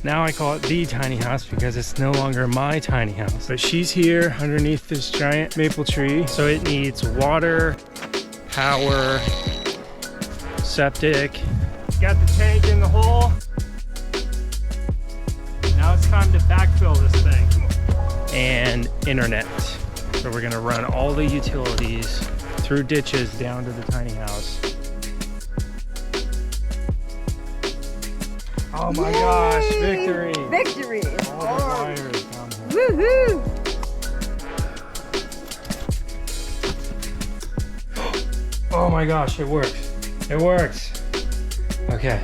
Now I call it the tiny house because it's no longer my tiny house. But she's here underneath this giant maple tree, so it needs water, power, septic. Got the tank in the hole. Now it's time to backfill this thing. And internet. So we're gonna run all the utilities through ditches down to the tiny house. Oh my gosh, victory! Victory! All the wires down here. Woohoo! Oh my gosh, it works. It works. Okay.